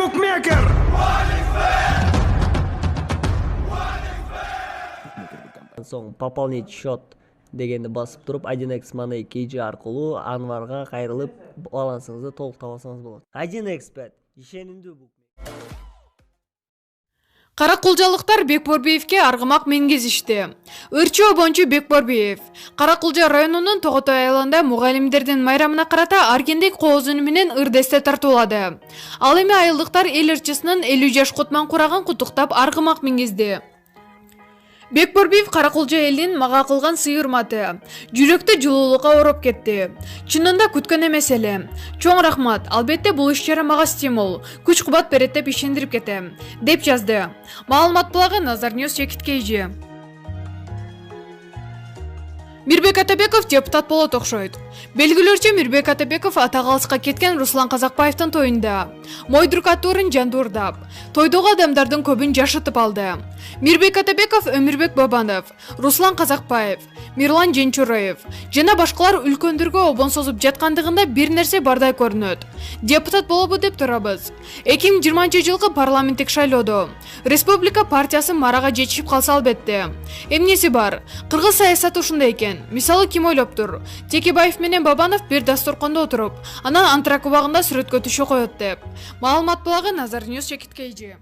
bookmaker. Соң пополнить счет дегенди басып туруп 1x Money KG аркылуу Анварга кайрылып балансыңызды толук таба алсаңыз болот. 1xbet ишенимдүү букмекер. Каракулжалыктар Бекборбиевке аргымак менгезишти. Өрчү обончу Бекборбиев Каракулжа районунун Тоготой айылында мугалимдердин майрамына карата аргендик коозуну менен ырдесте тартуулады. Ал эми айылдыктар эл ырчысынын 50 жаш кутман курагын куттуктап аргымак менгезди. Бекборбиев Каракулжа элин мага кылган сый-урматы жүрөктү жылуулукка ороп кетти. Чынында күткөн эмес эле. Чоң рахмат. Албетте бул иш-чара мага стимул, күч-кубат берет деп ишендирип кетем, деп жазды. Маалымат булагы Назар Ньюс Чекиткейжи. Мирбек Атабеков депутат болот окшойт. Белгилөрчө Мирбек Атабеков ата калыска кеткен Руслан Казакбаевдин тоюнда мойдур катуурун жандуурдап, тойдогу адамдардын көбүн жашытып алды. Мирбек Атабеков, Өмүрбек Бабанов, Руслан Казакбаев, Мирлан Женчураев жана башкалар үлкөндөргө обон созуп жаткандыгында бир нерсе бардай көрүнөт. Депутат болобу деп турабыз. 2020-жылкы парламенттик шайлоодо Республика партиясы марага жетишип калса албетте. Эмнеси бар? Кыргыз саясаты ушундай экен. Мисалы ким ойлоптур? Текебаев менен Бабанов бир дасторкондо отуруп, анан антрак убагында сүрөткө түшө коет деп. Маалымат булагы Назар Ньюс Чекиткейжи.